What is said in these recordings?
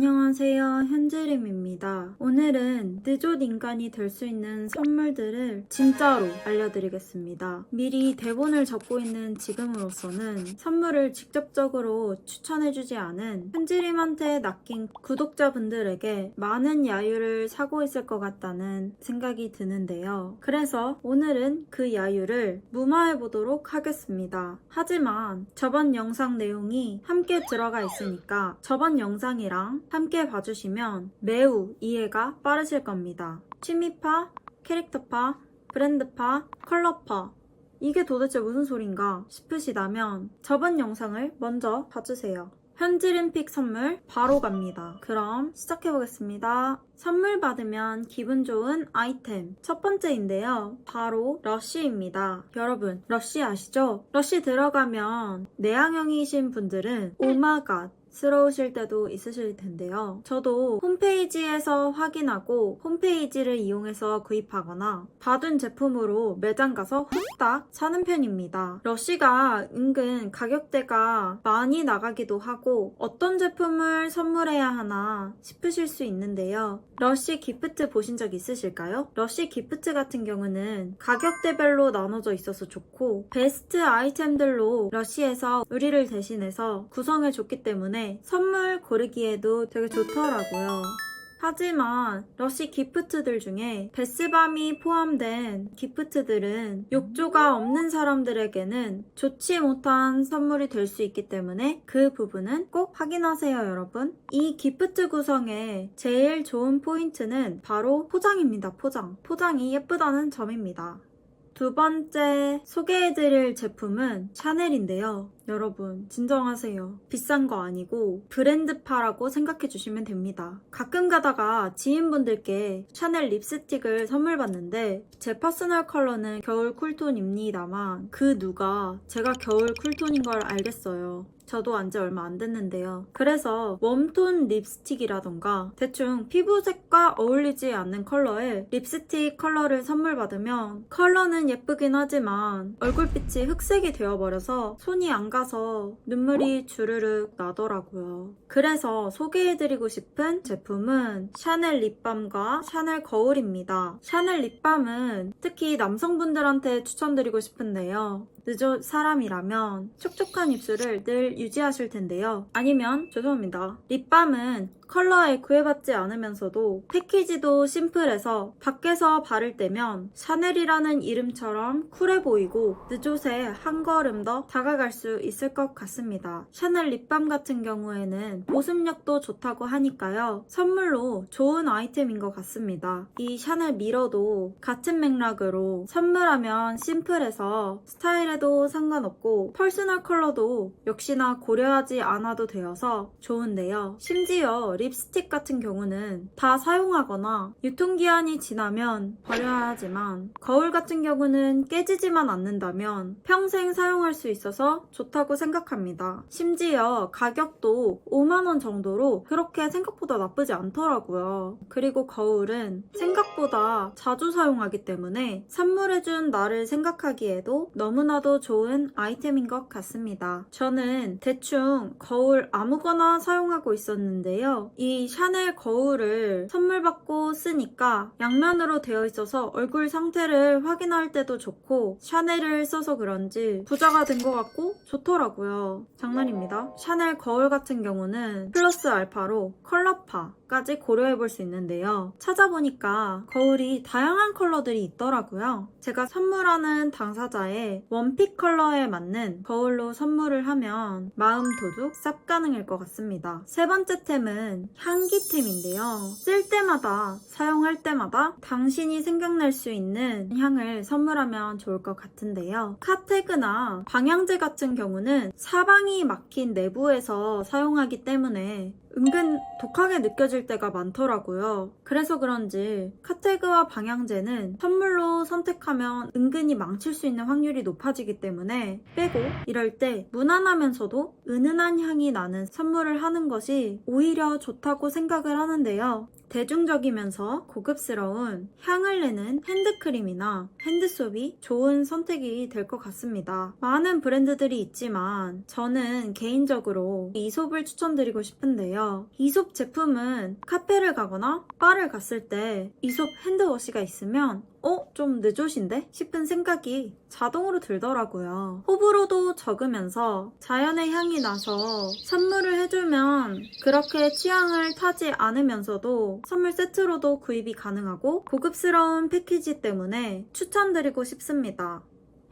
안녕하세요, 현지림입니다. 오늘은 느조 인간이 될 수 있는 선물들을 진짜로 알려드리겠습니다. 미리 대본을 적고 있는 지금으로서는 선물을 직접적으로 추천해주지 않은 현지림한테 낚인 구독자분들에게 많은 야유를 사고 있을 것 같다는 생각이 드는데요. 그래서 오늘은 그 야유를 무마해보도록 하겠습니다. 하지만 저번 영상 내용이 함께 들어가 있으니까 저번 영상이랑 함께 봐주시면 매우 이해가 빠르실 겁니다. 취미파, 캐릭터파, 브랜드파, 컬러파 이게 도대체 무슨 소린가 싶으시다면 저번 영상을 먼저 봐주세요. 현지림픽 선물 바로 갑니다. 그럼 시작해보겠습니다. 선물 받으면 기분 좋은 아이템 첫 번째인데요. 바로 러쉬입니다. 여러분 러쉬 아시죠? 러쉬 들어가면 내향형이신 분들은 오마갓 스러우실 때도 있으실 텐데요. 저도 홈페이지에서 확인하고 홈페이지를 이용해서 구입하거나 받은 제품으로 매장 가서 후딱 사는 편입니다. 러쉬가 은근 가격대가 많이 나가기도 하고 어떤 제품을 선물해야 하나 싶으실 수 있는데요. 러쉬 기프트 보신 적 있으실까요? 러쉬 기프트 같은 경우는 가격대별로 나눠져 있어서 좋고 베스트 아이템들로 러쉬에서 의리를 대신해서 구성해줬기 때문에 선물 고르기에도 되게 좋더라고요. 하지만 러쉬 기프트들 중에 베스밤이 포함된 기프트들은 욕조가 없는 사람들에게는 좋지 못한 선물이 될 수 있기 때문에 그 부분은 꼭 확인하세요, 여러분. 이 기프트 구성의 제일 좋은 포인트는 바로 포장입니다. 포장이 예쁘다는 점입니다. 두 번째 소개해드릴 제품은 샤넬인데요. 여러분 진정하세요. 비싼 거 아니고 브랜드파라고 생각해 주시면 됩니다. 가끔 가다가 지인분들께 샤넬 립스틱을 선물 받는데 제 퍼스널 컬러는 겨울 쿨톤입니다만 그 누가 제가 겨울 쿨톤인 걸 알겠어요. 저도 안지 얼마 안 됐는데요. 그래서 웜톤 립스틱이라던가 대충 피부색과 어울리지 않는 컬러의 립스틱 컬러를 선물 받으면 컬러는 예쁘긴 하지만 얼굴빛이 흑색이 되어버려서 손이 안 가서 눈물이 주르륵 나더라고요. 그래서 소개해드리고 싶은 제품은 샤넬 립밤과 샤넬 거울입니다. 샤넬 립밤은 특히 남성분들한테 추천드리고 싶은데요. 느조 사람이라면 촉촉한 입술을 늘 유지하실 텐데요. 아니면 죄송합니다. 립밤은 컬러에 구애받지 않으면서도 패키지도 심플해서 밖에서 바를 때면 샤넬이라는 이름처럼 쿨해 보이고 느조에 한 걸음 더 다가갈 수 있을 것 같습니다. 샤넬 립밤 같은 경우에는 보습력도 좋다고 하니까요. 선물로 좋은 아이템인 것 같습니다. 이 샤넬 미러도 같은 맥락으로 선물하면 심플해서 스타일에도 상관없고 퍼스널 컬러도 역시나 고려하지 않아도 되어서 좋은데요. 심지어 립스틱 같은 경우는 다 사용하거나 유통기한이 지나면 버려야 하지만 거울 같은 경우는 깨지지만 않는다면 평생 사용할 수 있어서 좋다고 생각합니다. 심지어 가격도 5만원 정도로 그렇게 생각보다 나쁘지 않더라고요. 그리고 거울은 생각보다 자주 사용하기 때문에 선물해준 나를 생각하기에도 너무나도 좋은 아이템인 것 같습니다. 저는 대충 거울 아무거나 사용하고 있었는데요. 이 샤넬 거울을 선물 받고 쓰니까 양면으로 되어 있어서 얼굴 상태를 확인할 때도 좋고 샤넬을 써서 그런지 부자가 된 것 같고 좋더라고요. 장난입니다. 샤넬 거울 같은 경우는 플러스 알파로 컬러파까지 고려해볼 수 있는데요. 찾아보니까 거울이 다양한 컬러들이 있더라고요. 제가 선물하는 당사자의 원픽 컬러에 맞는 거울로 선물을 하면 마음 도둑 쌉 가능일 것 같습니다. 세 번째 템은 향기템인데요. 쓸 때마다 사용할 때마다 당신이 생각날 수 있는 향을 선물하면 좋을 것 같은데요. 카테그나 방향제 같은 경우는 사방이 막힌 내부에서 사용하기 때문에 은근 독하게 느껴질 때가 많더라고요. 그래서 그런지 카테그와 방향제는 선물로 선택하면 은근히 망칠 수 있는 확률이 높아지기 때문에 빼고 이럴 때 무난하면서도 은은한 향이 나는 선물을 하는 것이 오히려 좋다고 생각을 하는데요. 대중적이면서 고급스러운 향을 내는 핸드크림이나 핸드솝이 좋은 선택이 될 것 같습니다. 많은 브랜드들이 있지만 저는 개인적으로 이솝을 추천드리고 싶은데요. 있는데요. 이솝 제품은 카페를 가거나 바를 갔을 때 이솝 핸드워시가 있으면 좀 늦으신데? 싶은 생각이 자동으로 들더라고요. 호불호도 적으면서 자연의 향이 나서 선물을 해주면 그렇게 취향을 타지 않으면서도 선물 세트로도 구입이 가능하고 고급스러운 패키지 때문에 추천드리고 싶습니다.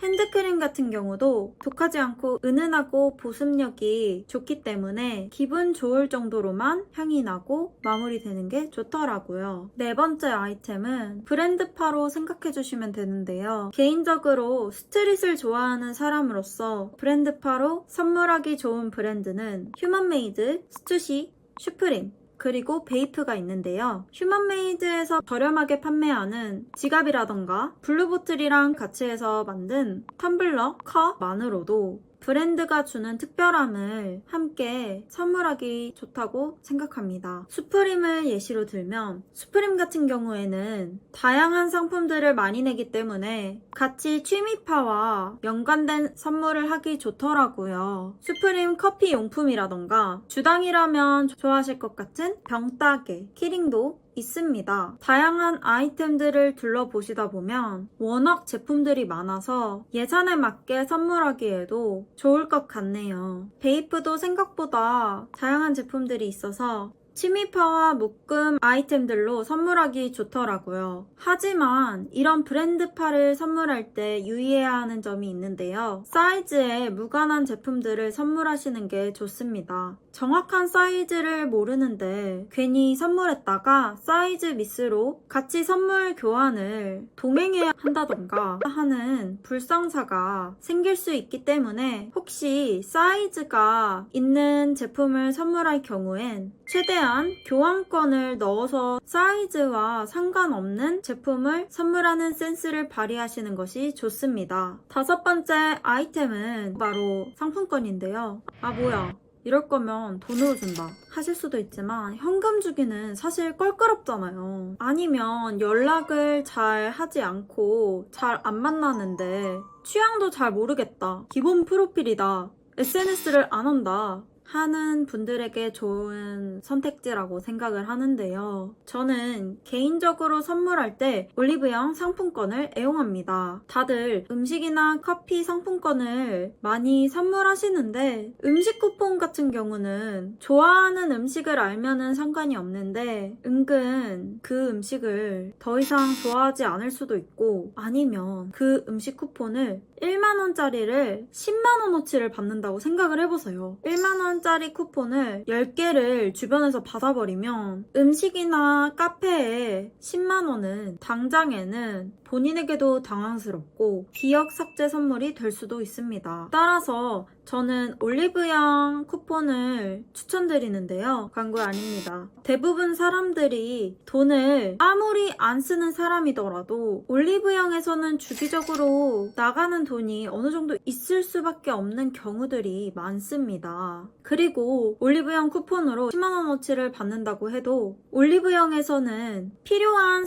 핸드크림 같은 경우도 독하지 않고 은은하고 보습력이 좋기 때문에 기분 좋을 정도로만 향이 나고 마무리되는 게 좋더라고요. 네 번째 아이템은 브랜드파로 생각해 주시면 되는데요. 개인적으로 스트릿을 좋아하는 사람으로서 브랜드파로 선물하기 좋은 브랜드는 휴먼메이드, 스투시, 슈프림, 그리고 베이프가 있는데요. 휴먼메이드에서 저렴하게 판매하는 지갑이라던가 블루보틀이랑 같이 해서 만든 텀블러, 컵만으로도 브랜드가 주는 특별함을 함께 선물하기 좋다고 생각합니다. 수프림을 예시로 들면 수프림 같은 경우에는 다양한 상품들을 많이 내기 때문에 같이 취미파와 연관된 선물을 하기 좋더라고요. 수프림 커피 용품이라던가 주당이라면 좋아하실 것 같은 병따개, 키링도 있습니다. 다양한 아이템들을 둘러보시다 보면 워낙 제품들이 많아서 예산에 맞게 선물하기에도 좋을 것 같네요. 베이프도 생각보다 다양한 제품들이 있어서 취미파와 묶음 아이템들로 선물하기 좋더라고요. 하지만 이런 브랜드파를 선물할 때 유의해야 하는 점이 있는데요. 사이즈에 무관한 제품들을 선물하시는 게 좋습니다. 정확한 사이즈를 모르는데 괜히 선물했다가 사이즈 미스로 같이 선물 교환을 동행해야 한다던가 하는 불상사가 생길 수 있기 때문에 혹시 사이즈가 있는 제품을 선물할 경우엔 최대한 교환권을 넣어서 사이즈와 상관없는 제품을 선물하는 센스를 발휘하시는 것이 좋습니다. 다섯 번째 아이템은 바로 상품권인데요. 뭐야. 이럴 거면 돈으로 준다 하실 수도 있지만 현금 주기는 사실 껄끄럽잖아요. 아니면 연락을 잘 하지 않고 잘 안 만나는데 취향도 잘 모르겠다. 기본 프로필이다. SNS를 안 한다. 하는 분들에게 좋은 선택지라고 생각을 하는데요. 저는 개인적으로 선물할 때 올리브영 상품권을 애용합니다. 다들 음식이나 커피 상품권을 많이 선물하시는데 음식 쿠폰 같은 경우는 좋아하는 음식을 알면은 상관이 없는데 은근 그 음식을 더 이상 좋아하지 않을 수도 있고 아니면 그 음식 쿠폰을 1만원짜리를 10만원어치를 받는다고 생각을 해보세요. 1만원짜리 쿠폰을 10개를 주변에서 받아버리면 음식이나 카페에 10만원은 당장에는 본인에게도 당황스럽고 기억 삭제 선물이 될 수도 있습니다. 따라서 저는 올리브영 쿠폰을 추천드리는데요. 광고 아닙니다. 대부분 사람들이 돈을 아무리 안 쓰는 사람이더라도 올리브영에서는 주기적으로 나가는 돈이 어느 정도 있을 수밖에 없는 경우들이 많습니다. 그리고 올리브영 쿠폰으로 10만원어치를 받는다고 해도 올리브영에서는 필요한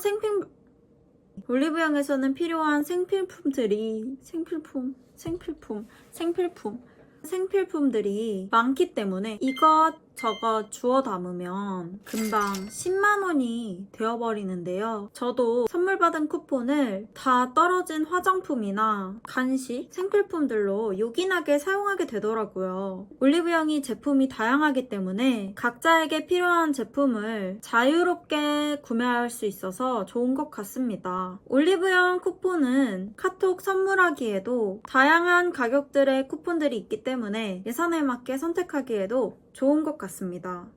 생필품들이 많기 때문에 이것저것 주워 담으면 금방 10만원이 되어버리는데요. 저도 선물 받은 쿠폰을 다 떨어진 화장품이나 간식, 생필품들로 요긴하게 사용하게 되더라고요. 올리브영이 제품이 다양하기 때문에 각자에게 필요한 제품을 자유롭게 구매할 수 있어서 좋은 것 같습니다. 올리브영 쿠폰은 카톡 선물하기에도 다양한 가격들의 쿠폰들이 있기 때문에 예산에 맞게 선택하기에도 좋은 것 같습니다.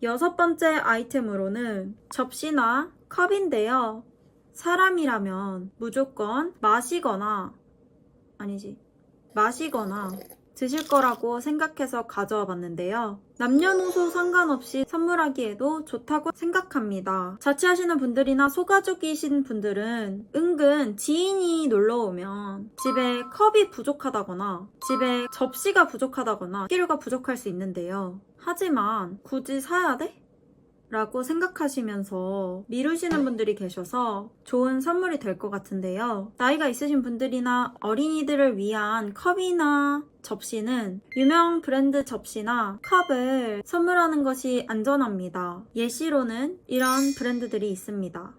여섯 번째 아이템으로는 접시나 컵인데요. 사람이라면 무조건 마시거나 드실 거라고 생각해서 가져와 봤는데요. 남녀노소 상관없이 선물하기에도 좋다고 생각합니다. 자취하시는 분들이나 소가족이신 분들은 은근 지인이 놀러오면 집에 컵이 부족하다거나 집에 접시가 부족하다거나 식기류가 부족할 수 있는데요. 하지만 굳이 사야 돼? 라고 생각하시면서 미루시는 분들이 계셔서 좋은 선물이 될 것 같은데요. 나이가 있으신 분들이나 어린이들을 위한 컵이나 접시는 유명 브랜드 접시나 컵을 선물하는 것이 안전합니다. 예시로는 이런 브랜드들이 있습니다.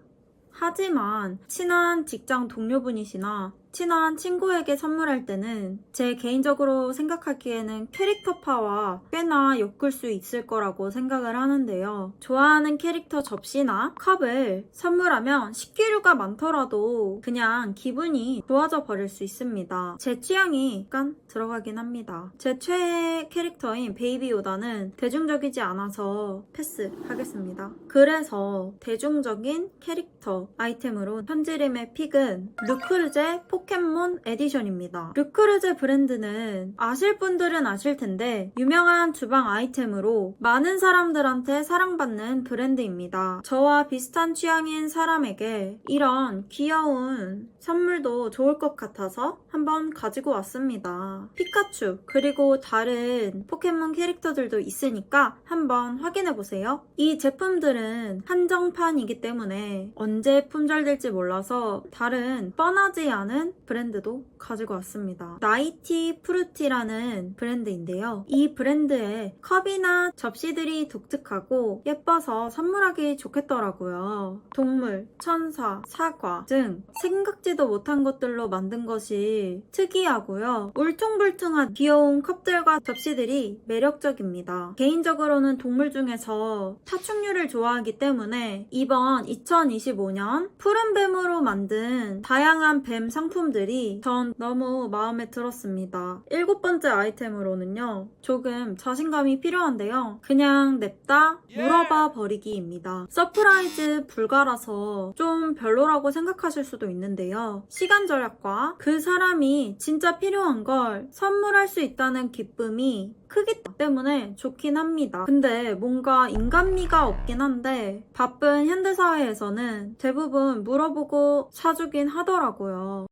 하지만 친한 직장 동료분이시나 친한 친구에게 선물할 때는 제 개인적으로 생각하기에는 캐릭터파와 꽤나 엮을 수 있을 거라고 생각을 하는데요. 좋아하는 캐릭터 접시나 컵을 선물하면 식기류가 많더라도 그냥 기분이 좋아져 버릴 수 있습니다. 제 취향이 약간 들어가긴 합니다. 제 최애 캐릭터인 베이비 요다는 대중적이지 않아서 패스하겠습니다. 그래서 대중적인 캐릭터 아이템으로 현지림의 픽은 르크르제 포켓몬 에디션입니다. 르크르제 브랜드는 아실 분들은 아실 텐데 유명한 주방 아이템으로 많은 사람들한테 사랑받는 브랜드입니다. 저와 비슷한 취향인 사람에게 이런 귀여운 선물도 좋을 것 같아서 한번 가지고 왔습니다. 피카츄 그리고 다른 포켓몬 캐릭터들도 있으니까 한번 확인해보세요. 이 제품들은 한정판이기 때문에 언제 품절될지 몰라서 다른 뻔하지 않은 브랜드도 가지고 왔습니다. 나이티 프루티라는 브랜드인데요. 이 브랜드의 컵이나 접시들이 독특하고 예뻐서 선물하기 좋겠더라고요. 동물, 천사, 사과 등 생각지도 못한 것들로 만든 것이 특이하고요. 울퉁불퉁한 귀여운 컵들과 접시들이 매력적입니다. 개인적으로는 동물 중에서 파충류를 좋아하기 때문에 이번 2025년 푸른 뱀으로 만든 다양한 뱀 상품들이 전 너무 마음에 들었습니다. 7번째 아이템으로는요. 조금 자신감이 필요한데요. 그냥 냅다 물어봐 버리기입니다. 서프라이즈 불가라서 좀 별로라고 생각하실 수도 있는데요. 시간 절약과 그 사람이 진짜 필요한 걸 선물할 수 있다는 기쁨이 크기 때문에 좋긴 합니다. 근데 뭔가 인간미가 없긴 한데 바쁜 현대사회에서는 대부분 물어보고 사주긴 하더라고요.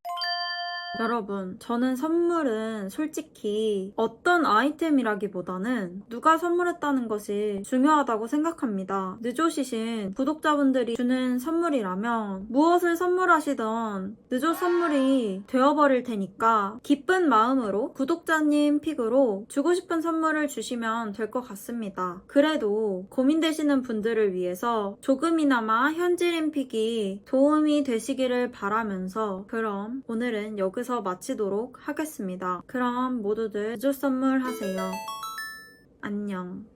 여러분, 저는 선물은 솔직히 어떤 아이템이라기보다는 누가 선물했다는 것이 중요하다고 생각합니다. 늦오시신 구독자분들이 주는 선물이라면 무엇을 선물하시던 늦옷 선물이 되어버릴 테니까 기쁜 마음으로 구독자님 픽으로 주고 싶은 선물을 주시면 될 것 같습니다. 그래도 고민되시는 분들을 위해서 조금이나마 현지림 픽이 도움이 되시기를 바라면서 그럼 오늘은 여기서 마치도록 하겠습니다. 그럼 모두들 늦옷 선물 하세요. 안녕.